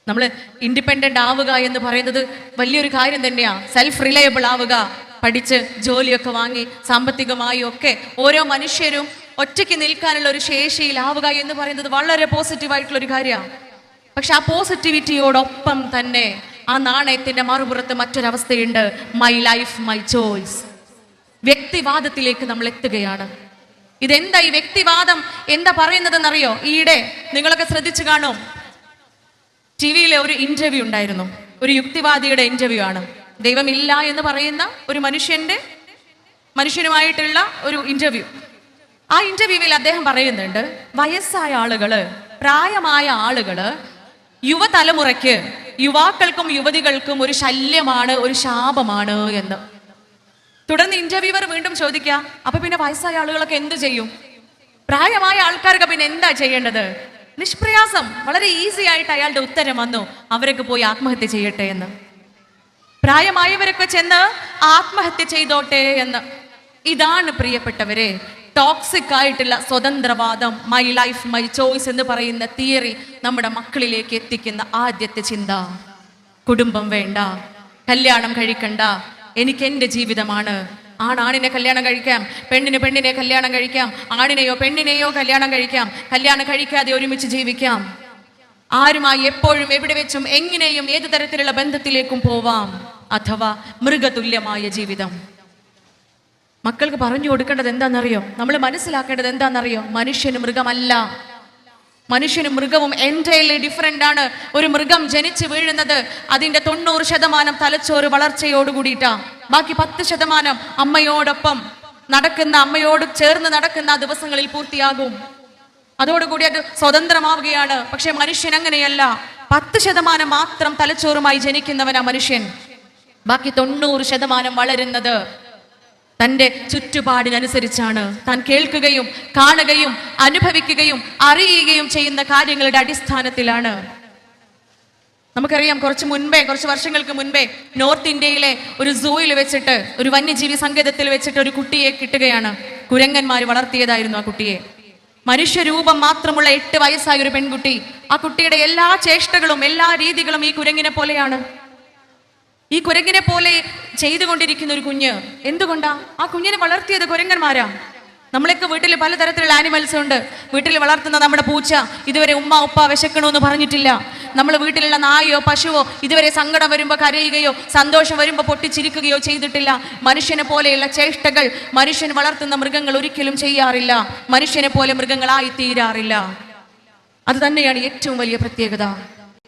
നമ്മൾ ഇൻഡിപെൻഡൻ്റ് ആവുക എന്ന് പറയുന്നത് വലിയൊരു കാര്യം തന്നെയാണ്. സെൽഫ് റിലയബിൾ ആവുക, പഠിച്ച് ജോലിയൊക്കെ വാങ്ങി സാമ്പത്തികമായും ഒക്കെ ഓരോ മനുഷ്യരും ഒറ്റയ്ക്ക് നിൽക്കാനുള്ള ഒരു ശേഷിയിലാവുക എന്ന് പറയുന്നത് വളരെ പോസിറ്റീവായിട്ടുള്ള ഒരു കാര്യമാണ്. പക്ഷെ ആ പോസിറ്റിവിറ്റിയോടൊപ്പം തന്നെ ആ നാണയത്തിന്റെ മറുപുറത്ത് മറ്റൊരവസ്ഥയുണ്ട്. My life my choice. വ്യക്തിവാദത്തിലേക്ക് നമ്മൾ എത്തുകയാണ്. ഇതെന്താ ഈ വ്യക്തിവാദം എന്താ പറയുന്നതെന്നറിയോ? ഈയിടെ നിങ്ങളൊക്കെ ശ്രദ്ധിച്ചു കാണും, ടിവിയിലെ ഒരു ഇന്റർവ്യൂ ഉണ്ടായിരുന്നു. ഒരു യുക്തിവാദിയുടെ ഇന്റർവ്യൂ ആണ്. ദൈവമില്ല എന്ന് പറയുന്ന ഒരു മനുഷ്യനുമായിട്ടുള്ള ഒരു ഇന്റർവ്യൂ. ആ ഇന്റർവ്യൂവിൽ അദ്ദേഹം പറയുന്നുണ്ട്, വയസ്സായ ആളുകള്, പ്രായമായ ആളുകള് യുവതലമുറയ്ക്ക്, യുവാക്കൾക്കും യുവതികൾക്കും ഒരു ശല്യമാണ്, ഒരു ശാപമാണ് എന്ന്. തുടർന്ന് ഇന്റർവ്യൂവർ വീണ്ടും ചോദിക്കുക, അപ്പൊ പിന്നെ വയസ്സായ ആളുകളൊക്കെ എന്ത് ചെയ്യും? പ്രായമായ ആൾക്കാർക്ക് പിന്നെ എന്താ ചെയ്യേണ്ടത്? നിഷ്പ്രയാസം, വളരെ ഈസി ആയിട്ട് അയാളുടെ ഉത്തരം വന്നു, അവരൊക്കെ പോയി ആത്മഹത്യ ചെയ്യട്ടെ എന്ന്. പ്രായമായവരൊക്കെ ചെന്ന് ആത്മഹത്യ ചെയ്തോട്ടെ എന്ന്. ഇതാണ് പ്രിയപ്പെട്ടവരെ ടോക്സിക് ആയിട്ടുള്ള സ്വതന്ത്രവാദം, മൈ ലൈഫ് മൈ ചോയ്സ് എന്ന് പറയുന്ന തിയറി നമ്മുടെ മക്കളിലേക്ക് എത്തിക്കുന്ന ആദ്യത്തെ ചിന്ത. കുടുംബം വേണ്ട, കല്യാണം കഴിക്കണ്ട, എനിക്ക് എൻ്റെ ജീവിതമാണ്. ആണിനെ കല്യാണം കഴിക്കാം, പെണ്ണിനെ കല്യാണം കഴിക്കാം, ആണിനെയോ പെണ്ണിനെയോ കല്യാണം കഴിക്കാം, കല്യാണം കഴിക്കാതെ ഒരുമിച്ച് ജീവിക്കാം, ആരുമായി എപ്പോഴും എവിടെ വെച്ചും എങ്ങനെയും ഏതു തരത്തിലുള്ള ബന്ധത്തിലേക്കും പോവാം. അഥവാ മൃഗതുല്യമായ ജീവിതം. മക്കൾക്ക് പറഞ്ഞു കൊടുക്കേണ്ടത് എന്താണെന്നറിയോ? നമ്മൾ മനസ്സിലാക്കേണ്ടത് എന്താണെന്നറിയോ? മനുഷ്യന് മൃഗമല്ല. മനുഷ്യനും മൃഗവും എൻറ്റയർലി ഡിഫറെൻ്റ് ആണ്. ഒരു മൃഗം ജനിച്ച് വീഴുന്നത് അതിൻ്റെ 90% തലച്ചോറ് വളർച്ചയോടുകൂടിയിട്ടാ. ബാക്കി 10% അമ്മയോടൊപ്പം നടക്കുന്ന, അമ്മയോട് ചേർന്ന് നടക്കുന്ന ദിവസങ്ങളിൽ പൂർത്തിയാകും. അതോടുകൂടി അത് സ്വതന്ത്രമാവുകയാണ്. പക്ഷെ മനുഷ്യൻ അങ്ങനെയല്ല. 10% മാത്രം തലച്ചോറുമായി ജനിക്കുന്നവനാ മനുഷ്യൻ. ബാക്കി 90% വളരുന്നത് തൻ്റെ ചുറ്റുപാടിനനുസരിച്ചാണ്. താൻ കേൾക്കുകയും കാണുകയും അനുഭവിക്കുകയും അറിയുകയും ചെയ്യുന്ന കാര്യങ്ങളുടെ അടിസ്ഥാനത്തിലാണ്. നമുക്കറിയാം, കുറച്ച് വർഷങ്ങൾക്ക് മുൻപേ നോർത്ത് ഇന്ത്യയിലെ ഒരു സൂയിൽ വെച്ചിട്ട്, ഒരു വന്യജീവി സങ്കേതത്തിൽ വെച്ചിട്ട് ഒരു കുട്ടിയെ കിട്ടുകയാണ്. കുരങ്ങന്മാർ വളർത്തിയതായിരുന്നു ആ കുട്ടിയെ. മനുഷ്യരൂപം മാത്രമുള്ള 8 വയസ്സായ ഒരു പെൺകുട്ടി. ആ കുട്ടിയുടെ എല്ലാ ചേഷ്ടകളും എല്ലാ രീതികളും ഈ കുരങ്ങിനെ പോലെയാണ്. ഈ കുരങ്ങിനെ പോലെ ചെയ്തുകൊണ്ടിരിക്കുന്ന ഒരു കുഞ്ഞ്. എന്തുകൊണ്ടാ? ആ കുഞ്ഞിനെ വളർത്തിയത് കുരങ്ങന്മാരാ. നമ്മളൊക്കെ വീട്ടിൽ പലതരത്തിലുള്ള ആനിമൽസ് ഉണ്ട്. വീട്ടിൽ വളർത്തുന്ന നമ്മുടെ പൂച്ച ഇതുവരെ ഉമ്മ ഉപ്പ വിശക്കണമെന്ന് പറഞ്ഞിട്ടില്ല. നമ്മൾ വീട്ടിലുള്ള നായോ പശുവോ ഇതുവരെ സങ്കടം വരുമ്പോൾ കരയുകയോ സന്തോഷം വരുമ്പോൾ പൊട്ടിച്ചിരിക്കുകയോ ചെയ്തിട്ടില്ല. മനുഷ്യനെ പോലെയുള്ള ചേഷ്ടകൾ മനുഷ്യൻ വളർത്തുന്ന മൃഗങ്ങൾ ഒരിക്കലും ചെയ്യാറില്ല. മനുഷ്യനെ പോലെ മൃഗങ്ങളായി തീരാറില്ല. അത് തന്നെയാണ് ഏറ്റവും വലിയ പ്രത്യേകത.